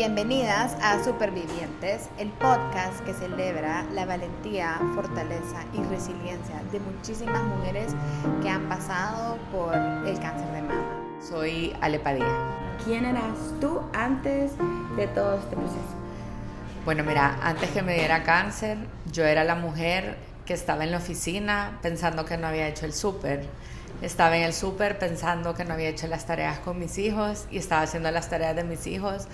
Bienvenidas a Supervivientes, el podcast que celebra la valentía, fortaleza y resiliencia de muchísimas mujeres que han pasado por el cáncer de mama. Soy Ale Padilla. ¿Quién eras tú antes de todo este proceso? Bueno, mira, antes que me diera cáncer, yo era la mujer que estaba en la oficina pensando que no había hecho el súper. Estaba en el súper pensando que no había hecho las tareas con mis hijos y estaba haciendo las tareas de mis hijos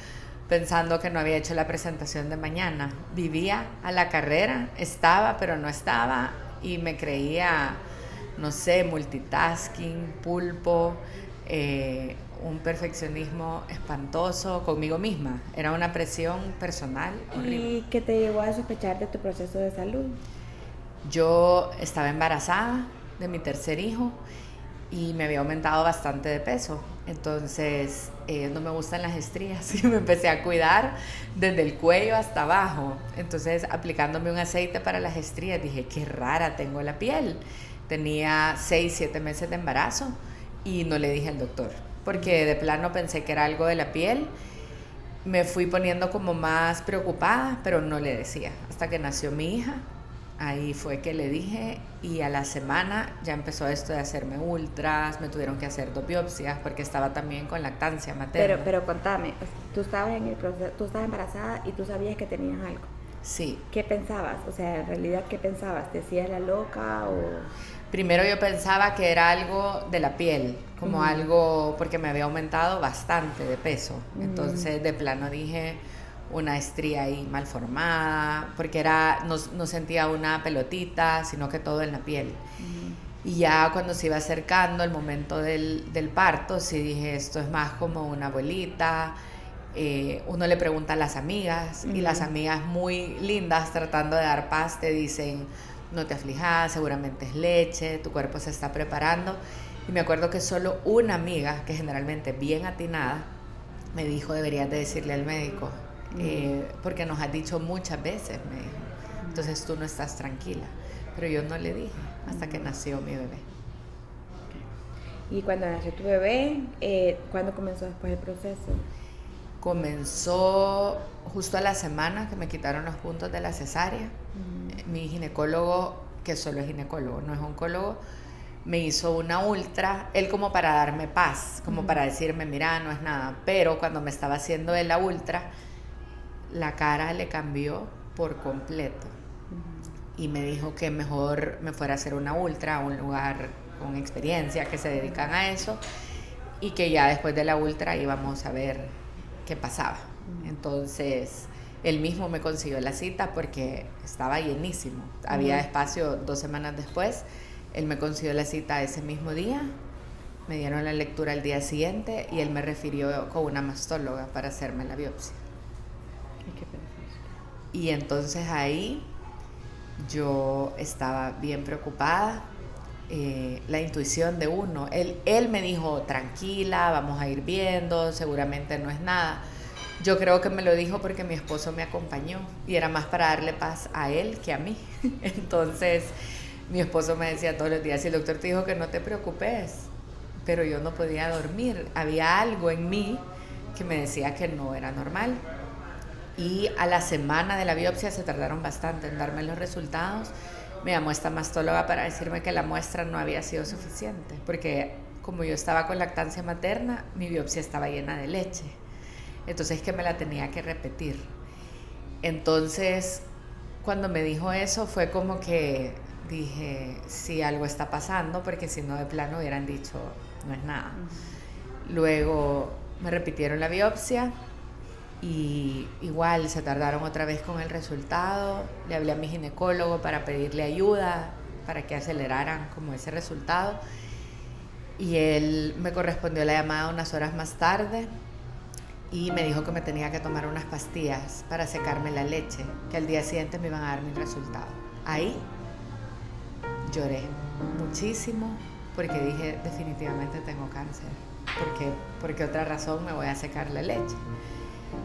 pensando que no había hecho la presentación de mañana. Vivía a la carrera, estaba pero no estaba y me creía, no sé, multitasking, pulpo, un perfeccionismo espantoso conmigo misma. Era una presión personal horrible. ¿Y qué te llevó a sospechar de tu proceso de salud? Yo estaba embarazada de mi tercer hijo y me había aumentado bastante de peso. Entonces no me gustan las estrías y me empecé a cuidar desde el cuello hasta abajo. Entonces, aplicándome un aceite para las estrías, dije, qué rara tengo la piel. Tenía 6-7 meses de embarazo y no le dije al doctor, porque de plano pensé que era algo de la piel. Me fui poniendo como más preocupada, pero no le decía. Hasta que nació mi hija, ahí fue que le dije, y a la semana ya empezó esto de hacerme ultras, me tuvieron que hacer 2 biopsias porque estaba también con lactancia materna. Pero contame, tú estabas en el proceso, tú estabas embarazada y tú sabías que tenías algo. Sí. ¿Qué pensabas? O sea, en realidad, ¿qué pensabas? ¿Te hacías la loca o...? Primero yo pensaba que era algo de la piel, como algo, porque me había aumentado bastante de peso. Entonces de plano dije una estría ahí mal formada, porque no sentía una pelotita, sino que todo en la piel. Y ya cuando se iba acercando el momento del parto, sí dije, esto es más como una bolita. Uno le pregunta a las amigas y las amigas muy lindas tratando de dar paz te dicen, no te aflijas, seguramente es leche, tu cuerpo se está preparando. Y me acuerdo que solo una amiga, que generalmente bien atinada, me dijo, deberías de decirle al médico, porque nos has dicho muchas veces, me dijo, entonces tú no estás tranquila. Pero yo no le dije hasta que nació mi bebé. Y cuando nació tu bebé, ¿cuándo comenzó después el proceso? Comenzó justo a la semana que me quitaron los puntos de la cesárea. Mi ginecólogo, que solo es ginecólogo, no es oncólogo, me hizo una ultra, él como para darme paz, como para decirme, mira, no es nada. Pero cuando me estaba haciendo él la ultra, la cara le cambió por completo. Y me dijo que mejor me fuera a hacer una ultra a un lugar con experiencia, que se dedican a eso, y que ya después de la ultra íbamos a ver qué pasaba. Entonces él mismo me consiguió la cita porque estaba llenísimo, había espacio 2 semanas después. Él me consiguió la cita ese mismo día, me dieron la lectura el día siguiente y él me refirió con una mastóloga para hacerme la biopsia. ¿Y qué pensaste? Y entonces ahí yo estaba bien preocupada. La intuición de uno, él me dijo, tranquila, vamos a ir viendo, seguramente no es nada. Yo creo que me lo dijo porque mi esposo me acompañó y era más para darle paz a él que a mí. Entonces mi esposo me decía todos los días, si el doctor te dijo que no te preocupes, pero yo no podía dormir, había algo en mí que me decía que no era normal. Y a la semana de la biopsia se tardaron bastante en darme los resultados. Me llamó esta mastóloga para decirme que la muestra no había sido suficiente, porque como yo estaba con lactancia materna, mi biopsia estaba llena de leche. Entonces que me la tenía que repetir. Entonces, cuando me dijo eso, fue como que dije, sí, algo está pasando, porque si no de plano hubieran dicho, no es nada. Luego me repitieron la biopsia y igual se tardaron otra vez con el resultado. Le hablé a mi ginecólogo para pedirle ayuda para que aceleraran como ese resultado y él me correspondió la llamada unas horas más tarde y me dijo que me tenía que tomar unas pastillas para secarme la leche, que al día siguiente me iban a dar mi resultado. Ahí lloré muchísimo porque dije, definitivamente tengo cáncer, porque otra razón me voy a secar la leche.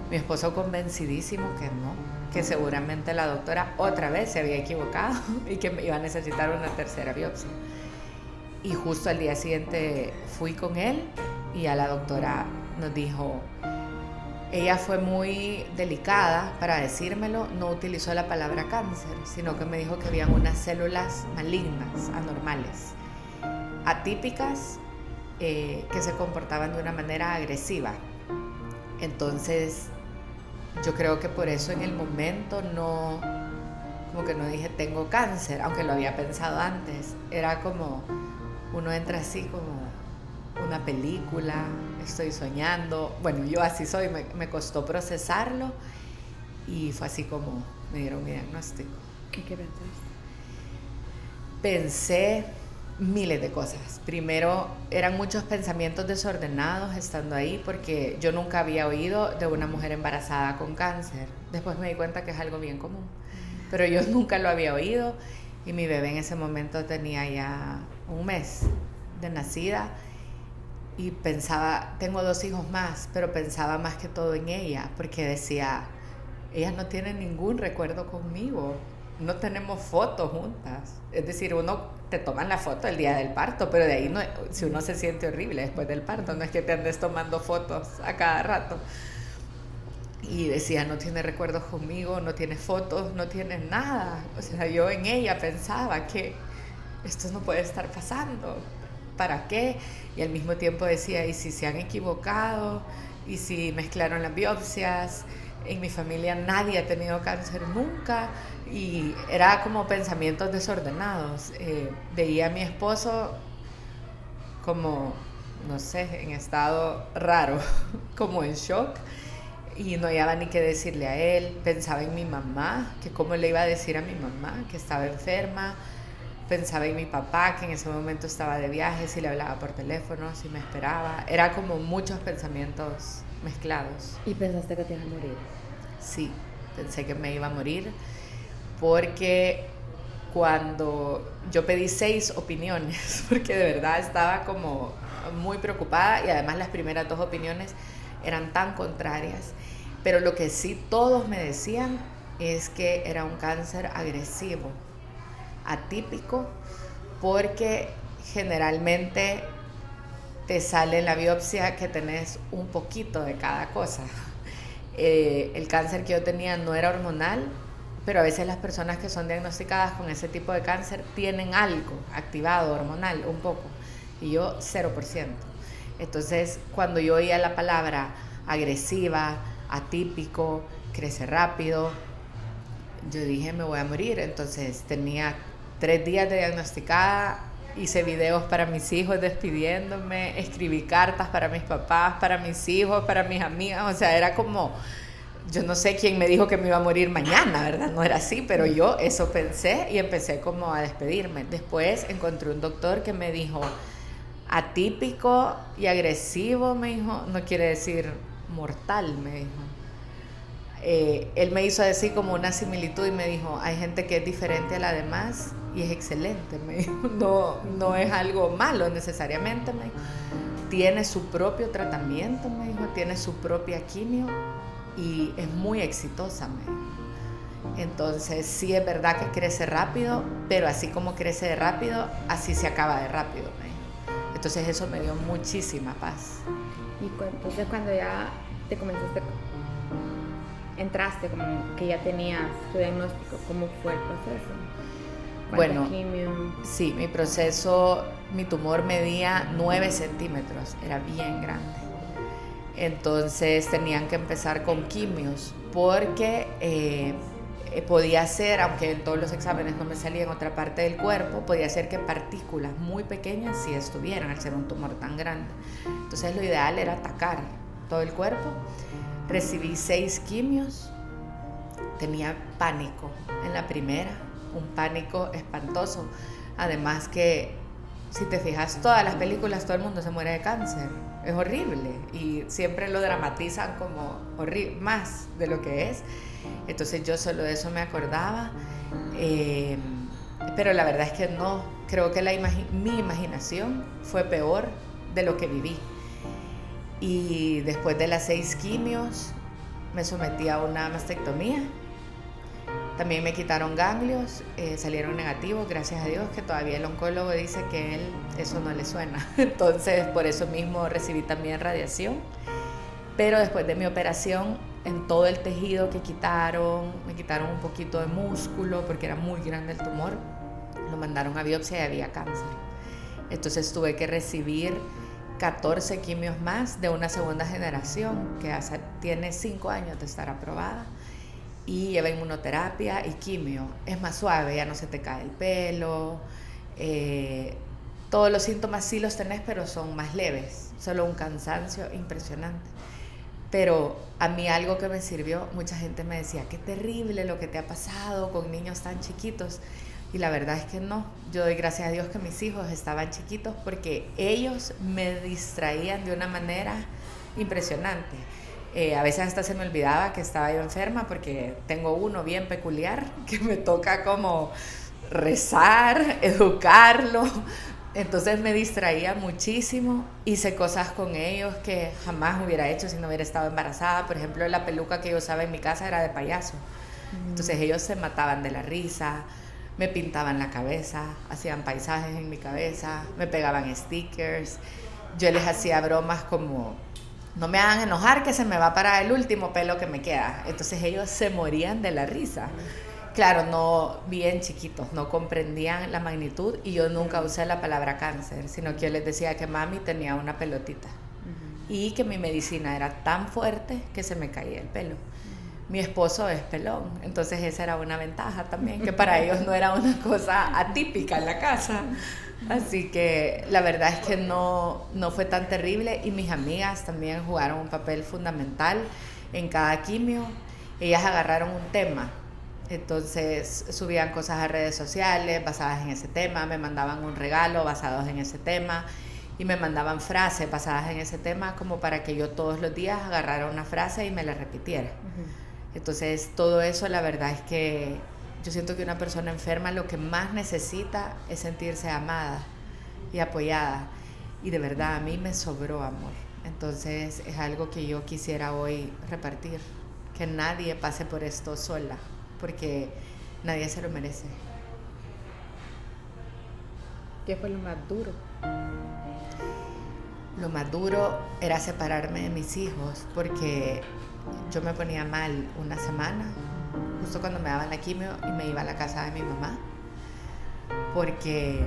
Mi esposo convencidísimo que no, que seguramente la doctora otra vez se había equivocado y que me iba a necesitar una tercera biopsia. Y justo al día siguiente fui con él y a la doctora nos dijo, ella fue muy delicada para decírmelo, no utilizó la palabra cáncer, sino que me dijo que habían unas células malignas, anormales, atípicas, que se comportaban de una manera agresiva. Entonces, yo creo que por eso en el momento como que no dije tengo cáncer, aunque lo había pensado antes. Era como, uno entra así como una película, estoy soñando. Bueno, yo así soy, me costó procesarlo y fue así como me dieron mi diagnóstico. ¿Y qué pensaste? Pensé miles de cosas. Primero, eran muchos pensamientos desordenados estando ahí, porque yo nunca había oído de una mujer embarazada con cáncer. Después me di cuenta que es algo bien común, pero yo nunca lo había oído, y mi bebé en ese momento tenía ya 1 mes de nacida, y pensaba, tengo 2 hijos más, pero pensaba más que todo en ella, porque decía, ella no tiene ningún recuerdo conmigo, no tenemos fotos juntas. Es decir, te toman la foto el día del parto, pero de ahí no, si uno se siente horrible después del parto, no es que te andes tomando fotos a cada rato. Y decía, no tiene recuerdos conmigo, no tiene fotos, no tiene nada. O sea, yo en ella pensaba que esto no puede estar pasando, ¿para qué? Y al mismo tiempo decía, ¿y si se han equivocado? ¿Y si mezclaron las biopsias? En mi familia nadie ha tenido cáncer nunca. Y era como pensamientos desordenados. Veía a mi esposo como, no sé, en estado raro, como en shock, y no hallaba ni qué decirle a él. Pensaba en mi mamá, que cómo le iba a decir a mi mamá que estaba enferma. Pensaba en mi papá, que en ese momento estaba de viaje, si le hablaba por teléfono, si me esperaba. Era como muchos pensamientos mezclados. ¿Y pensaste que te ibas a morir? Sí, pensé que me iba a morir, porque cuando yo pedí 6 opiniones, porque de verdad estaba como muy preocupada, y además las primeras 2 opiniones eran tan contrarias, pero lo que sí todos me decían es que era un cáncer agresivo, atípico, porque generalmente te sale en la biopsia que tenés un poquito de cada cosa. El cáncer que yo tenía no era hormonal, pero a veces las personas que son diagnosticadas con ese tipo de cáncer tienen algo activado hormonal, un poco, y yo 0%. Entonces, cuando yo oía la palabra agresiva, atípico, crece rápido, yo dije, me voy a morir. Entonces tenía 3 días de diagnosticada, hice videos para mis hijos despidiéndome, escribí cartas para mis papás, para mis hijos, para mis amigas. O sea, era como, yo no sé quién me dijo que me iba a morir mañana, ¿verdad? No era así, pero yo eso pensé y empecé como a despedirme. Después encontré un doctor que me dijo, atípico y agresivo, me dijo, no quiere decir mortal, me dijo. Él me hizo decir como una similitud y me dijo, hay gente que es diferente a la demás y es excelente, me dijo, no es algo malo necesariamente, me dijo. Tiene su propio tratamiento, me dijo, tiene su propia quimio y es muy exitosa, me dijo. Entonces sí es verdad que crece rápido, pero así como crece de rápido, así se acaba de rápido, me dijo. Entonces eso me dio muchísima paz. Y entonces cuando ya te comenzaste, entraste como que ya tenías tu diagnóstico, ¿cómo fue el proceso? Bueno, quimio? Sí, mi proceso, mi tumor medía 9 centímetros, era bien grande. Entonces tenían que empezar con quimios, porque podía ser, aunque en todos los exámenes no me salía en otra parte del cuerpo, podía ser que partículas muy pequeñas sí estuvieran al ser un tumor tan grande. Entonces lo ideal era atacar todo el cuerpo. Recibí 6 quimios, tenía pánico en la primera, un pánico espantoso. Además que, si te fijas, todas las películas, todo el mundo se muere de cáncer. Es horrible y siempre lo dramatizan como más de lo que es. Entonces yo solo de eso me acordaba, pero la verdad es que no, creo que mi imaginación fue peor de lo que viví. Y después de las 6 quimios me sometí a una mastectomía. También me quitaron ganglios, salieron negativos, gracias a Dios, que todavía el oncólogo dice que él eso no le suena. Entonces por eso mismo recibí también radiación. Pero después de mi operación, en todo el tejido que quitaron, me quitaron un poquito de músculo porque era muy grande el tumor, lo mandaron a biopsia y había cáncer. Entonces tuve que recibir 14 quimios más de una segunda generación que tiene 5 años de estar aprobada, y lleva inmunoterapia y quimio. Es más suave, ya no se te cae el pelo, todos los síntomas sí los tenés, pero son más leves, solo un cansancio impresionante. Pero a mí algo que me sirvió, mucha gente me decía, qué terrible lo que te ha pasado con niños tan chiquitos. Y la verdad es que no. Yo doy gracias a Dios que mis hijos estaban chiquitos porque ellos me distraían de una manera impresionante. A veces hasta se me olvidaba que estaba yo enferma porque tengo uno bien peculiar que me toca como rezar, educarlo. Entonces me distraía muchísimo, hice cosas con ellos que jamás hubiera hecho si no hubiera estado embarazada. Por ejemplo, la peluca que yo usaba en mi casa era de payaso. Entonces ellos se mataban de la risa, me pintaban la cabeza, hacían paisajes en mi cabeza, me pegaban stickers. Yo les hacía bromas como, no me hagan enojar que se me va a parar el último pelo que me queda. Entonces ellos se morían de la risa. Claro, no, bien chiquitos, no comprendían la magnitud, y yo nunca usé la palabra cáncer, sino que yo les decía que mami tenía una pelotita y que mi medicina era tan fuerte que se me caía el pelo. Mi esposo es pelón, entonces esa era una ventaja también, que para ellos no era una cosa atípica en la casa. Así que la verdad es que no fue tan terrible, y mis amigas también jugaron un papel fundamental en cada quimio. Ellas agarraron un tema. Entonces subían cosas a redes sociales basadas en ese tema, me mandaban un regalo basados en ese tema, y me mandaban frases basadas en ese tema, como para que yo todos los días agarrara una frase y me la repitiera. Entonces todo eso, la verdad es que yo siento que una persona enferma lo que más necesita es sentirse amada y apoyada, y de verdad a mí me sobró amor. Entonces es algo que yo quisiera hoy repartir, que nadie pase por esto sola, porque nadie se lo merece. ¿Qué fue lo más duro? Lo más duro era separarme de mis hijos, porque yo me ponía mal una semana, justo cuando me daban la quimio, y me iba a la casa de mi mamá, porque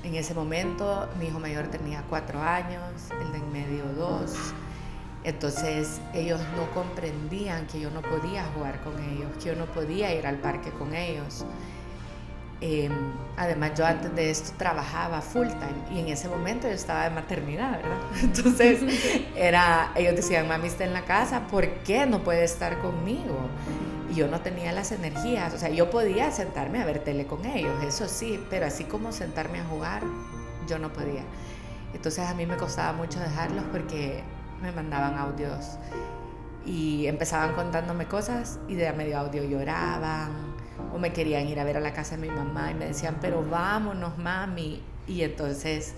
en ese momento mi hijo mayor tenía 4 años, el de en medio 2. Entonces ellos no comprendían que yo no podía jugar con ellos, que yo no podía ir al parque con ellos. Además yo antes de esto trabajaba full time, y en ese momento yo estaba de maternidad, ¿verdad? Entonces ellos decían, mami está en la casa, ¿por qué no puede estar conmigo? Y yo no tenía las energías. O sea, yo podía sentarme a ver tele con ellos, eso sí, pero así como sentarme a jugar, yo no podía. Entonces a mí me costaba mucho dejarlos, porque me mandaban audios y empezaban contándome cosas, y de a medio audio lloraban, o me querían ir a ver a la casa de mi mamá y me decían, pero vámonos mami. Y entonces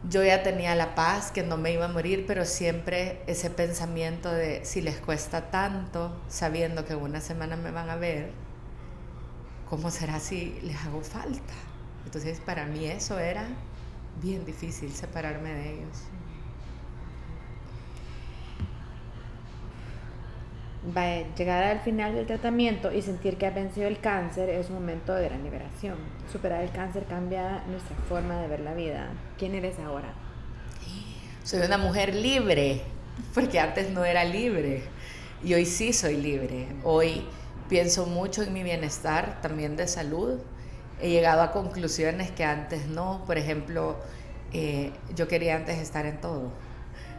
yo ya tenía la paz que no me iba a morir, pero siempre ese pensamiento de, si les cuesta tanto sabiendo que una semana me van a ver, ¿cómo será si les hago falta? Entonces para mí eso era bien difícil, separarme de ellos. Llegar al final del tratamiento y sentir que has vencido el cáncer es un momento de gran liberación. Superar el cáncer cambia nuestra forma de ver la vida. ¿Quién eres ahora? Soy una mujer libre, porque antes no era libre, y hoy sí soy libre. Hoy pienso mucho en mi bienestar, también de salud. He llegado a conclusiones que antes no. Por ejemplo, yo quería antes estar en todo.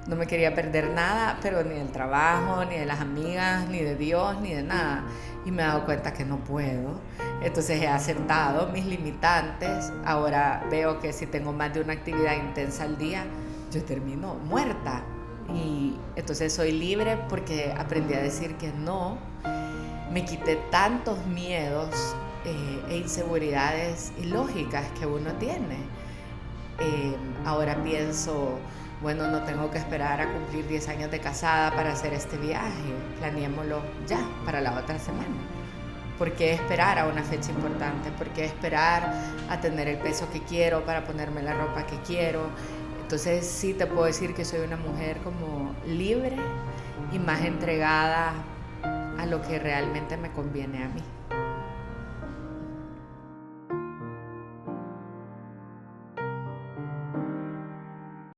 No me quería perder nada, pero ni del trabajo, ni de las amigas, ni de Dios, ni de nada. Y me he dado cuenta que no puedo. Entonces he aceptado mis limitantes. Ahora veo que si tengo más de una actividad intensa al día, yo termino muerta. Y entonces soy libre porque aprendí a decir que no. Me quité tantos miedos e inseguridades ilógicas que uno tiene. Ahora pienso, bueno, no tengo que esperar a cumplir 10 años de casada para hacer este viaje. Planeémoslo ya, para la otra semana. ¿Por qué esperar a una fecha importante? ¿Por qué esperar a tener el peso que quiero para ponerme la ropa que quiero? Entonces sí te puedo decir que soy una mujer como libre y más entregada a lo que realmente me conviene a mí.